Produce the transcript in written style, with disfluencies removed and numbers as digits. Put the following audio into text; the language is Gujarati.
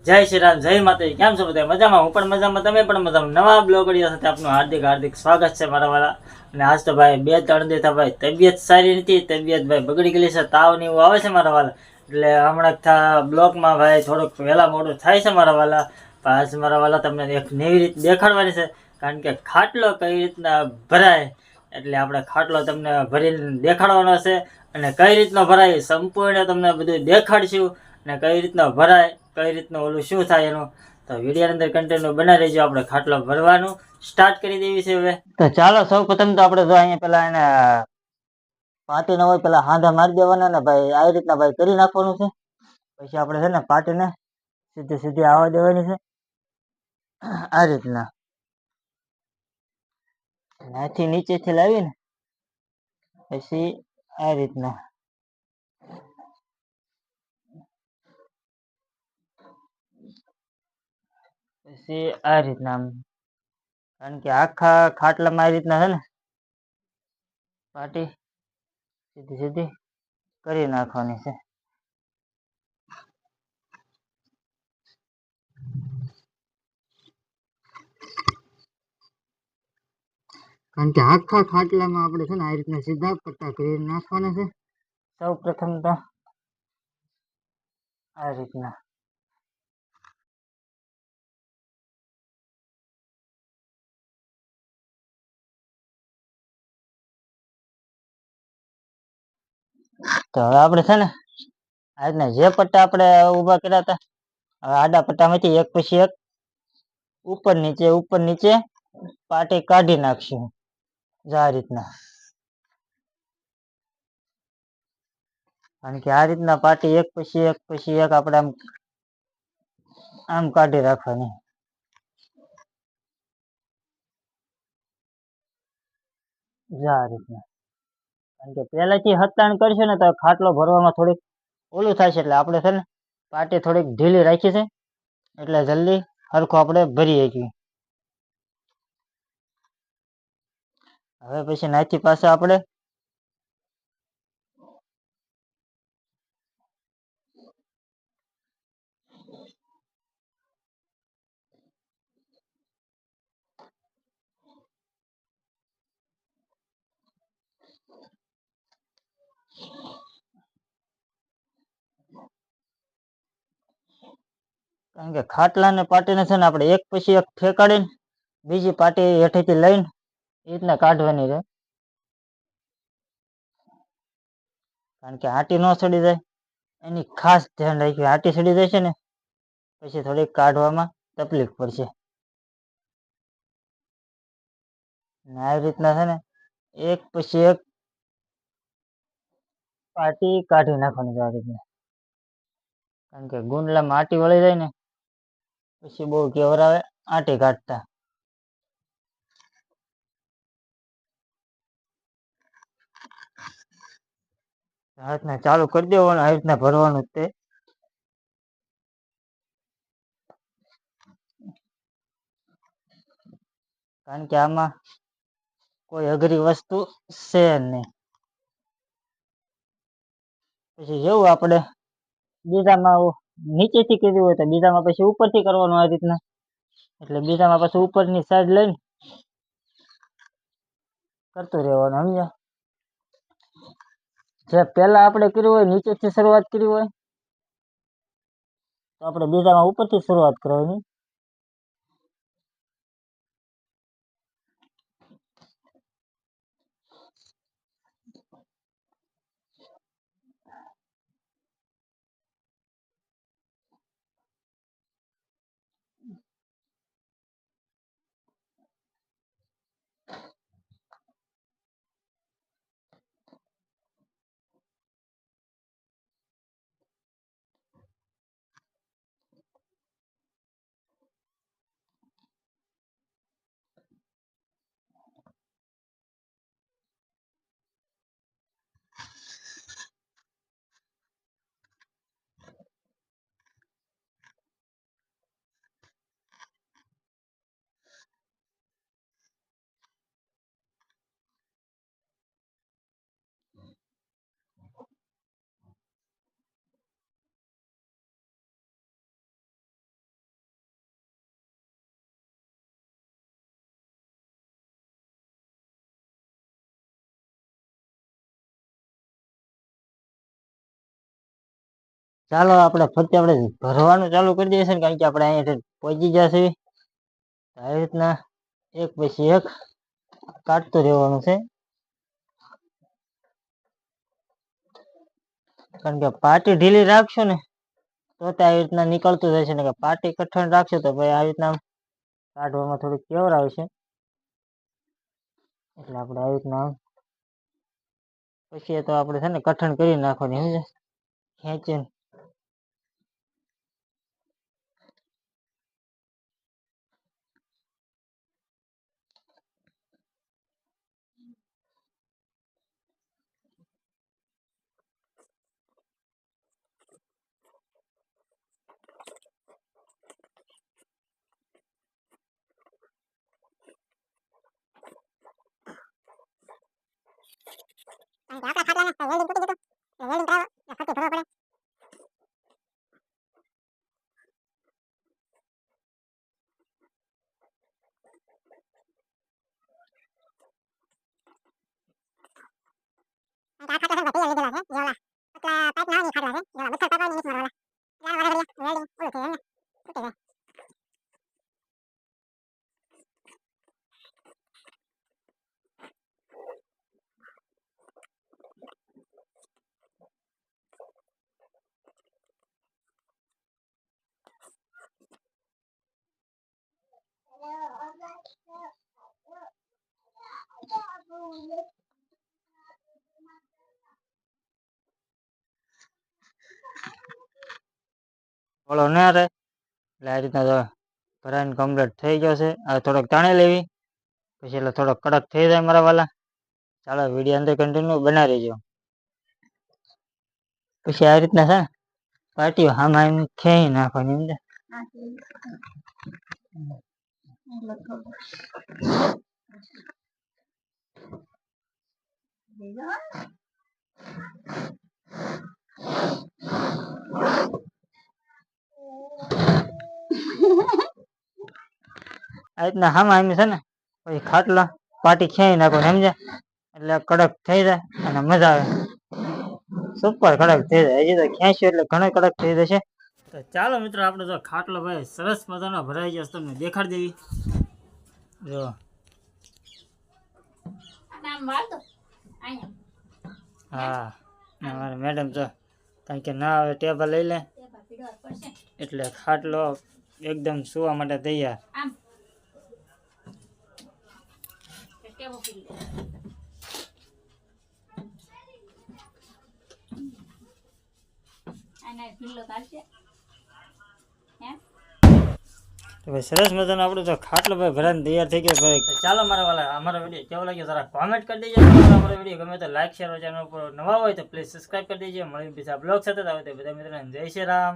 જય શ્રી રામ, જય માતાજી. કેમ છો બધા? મજામાં? હું પણ મજામાં, તમે પણ મજામાં. નવા બ્લોગ વિડિયો સાથે આપનું હાર્દિક હાર્દિક સ્વાગત છે મારા વાળા. અને આજ તો ભાઈ 2-3 દિવસ ભાઈ તબિયત સારી નથી, તબિયત ભાઈ બગડી ગયેલી છે, તાવ ને એવું આવે છે મારા વાળા. એટલે હમણાં બ્લોગમાં ભાઈ થોડુંક વહેલા મોડું થાય છે મારા વાળા. પણ આજ મારા વાળા તમને એક નવી રીત દેખાડવાની છે, કારણ કે ખાટલો કઈ રીતના ભરાય, એટલે આપણે ખાટલો તમને ભરીને દેખાડવાનો છે. અને કઈ રીતનો ભરાય સંપૂર્ણ તમને બધું દેખાડશું. અને કઈ રીતનો ભરાય, કઈ રીતનું ઓલું શું થાય એનું, તો વિડીયો અંદર કન્ટિન્યુ બનાવી રહેજો. આપણે ખાટલો ભરવાનું સ્ટાર્ટ કરી દેવી છે હવે. તો ચાલો, સૌ પ્રથમ તો આપણે જો અહીંયા પેલા એને પાટી ના હોય પેલા હાંધા મારી દેવાના ને ભાઈ, આવી રીતના ભાઈ કરી નાખવાનું છે. પછી આપણે છે ને પાટીને સીધી સીધી આવવા દેવાની છે, આ રીતના નાથી નીચેથી લાવીને પછી આ રીતના પછી આ રીતના કારણ કે આખા ખાટલામાં આ રીતના છે ને પાટી સીધી સીધી કરી નાખવાની છે. કારણ કે આખા ખાટલામાં આપણે છે ને આ રીતના સીધા પટ્ટા કરી નાખવાના છે. સૌ પ્રથમ તો આ રીતના તો હવે આપણે છે ને આ રીતના જે પટ્ટા આપણે ઊભા કર્યા હતા, હવે આડા પટ્ટામાંથી એક પછી એક ઉપર નીચે પાટી કાઢી નાખશું. આ રીતના, કારણ કે આ રીતના પાટી એક પછી એક આપણે આમ કાઢી રાખવાની. આ રીતના, કારણ કે પહેલાથી હતાણ કરશે ને તો ખાટલો ભરવામાં થોડીક ઓલું થાય છે, એટલે આપણે છે ને પાટી થોડીક ઢીલી રાખી છે, એટલે જલ્દી હરખું આપણે ભરી શકીએ. હવે પછી નાથી પાસે આપણે કારણ કે ખાટલા ને પાટીને છે ને આપણે એક પછી એક ઠેકાડીને બીજી પાટી હેઠેથી લઈને એ રીતના કાઢવાની છે. કારણ કે આટી ન સડી જાય એની ખાસ ધ્યાન રાખવી. આટી સડી જાય છે ને પછી થોડીક કાઢવામાં તકલીફ પડશે. આવી રીતના છે ને એક પછી એક પાટી કાઢી નાખવાની આ રીતના. કારણ કે ગુંડલામાં આટી વળી જાય ને પછી બહુ કેવર આવે આટી કાઢતા. આ રીતના ચાલુ કરી દેવાનું, આ રીતના ભરવાનું તે. કારણ કે આમાં કોઈ અઘરી વસ્તુ છે નહીં. પછી જેવું આપણે બીજામાં નીચેથી કર્યું હોય તો બીજામાં પછી ઉપરથી કરવાનું આ રીતના. એટલે બીજામાં પછી ઉપરની સાઈડ લઈને કરતું રહેવાનું, સમજ્યા? જે પહેલા આપણે કર્યું હોય નીચેથી શરૂઆત કરી હોય તો આપણે બીજામાં ઉપરથી શરૂઆત કરવાની. ચાલો આપણે ફરતી આપણે ભરવાનું ચાલુ કરી દઈએ છે કારણ કે આપણે અહીંયા પહોંચી જશે આવી રીતના એક પછી એક કાઢતું રહેવાનું છે કારણ કે પાટી ઢીલી રાખશો ને તો આવી રીતના નીકળતું રહેશે ને કે પાટી કઠણ રાખશો તો ભાઈ આવી રીતના કાઢવામાં થોડુંક કેવર આવશે એટલે આપણે આવી રીતના પછી તો આપણે છે ને કઠણ કરી નાખવાની સમજે ખેંચીને ઓલો ના રહે એટલે આ રીતના ભરાઈને કમ્પ્લીટ થઈ ગયો છે હવે થોડોક તાણી લેવી પછી એટલે થોડોક કડક થઈ જાય મારા વાલા ચાલો વિડીયો અંદર કન્ટિન્યુ બનાવી રહેજો પછી આ રીતના છે પાટીઓ આમાં એમ ખેંચી નાખવાની સમજે આ રીતના હામાં એમ છે ને પછી ખાટલા પાટી ખેંચી નાખવાની સમજે એટલે કડક થઈ જાય અને મજા આવે સુપર કડક થઈ જાય હજી તો ખેંચ્યું એટલે ઘણો કડક થઈ જશે તો ચાલો મિત્રો આપણે જો ખાટલો ભાઈ સરસ મજાનો ભરાઈ ગયો તમને દેખાડી દેવી જો હા અમારે મેડમ જો કારણ કે ના આવે ટેબલ લઈ લે એટલે ખાટલો એકદમ સુવા માટે તૈયાર તો ભાઈ સરસ મજાનો આપણો તો ખાટલો ભાઈ ભરાઈને તૈયાર થઈ ગયો ભાઈ ચાલો મારા વાલા અમારો વિડીયો કેવો લાગ્યો જરા કોમેન્ટ કરી દેજો અમારો વિડીયો ગમે તો લાઈક શેર ચેનલ ઉપર નવા હોય તો પ્લીઝ સબસ્ક્રાઇબ કરી દેજો મળી બીજા બ્લોગ સાથે આવે તો બધા મિત્રોને જય શ્રી રામ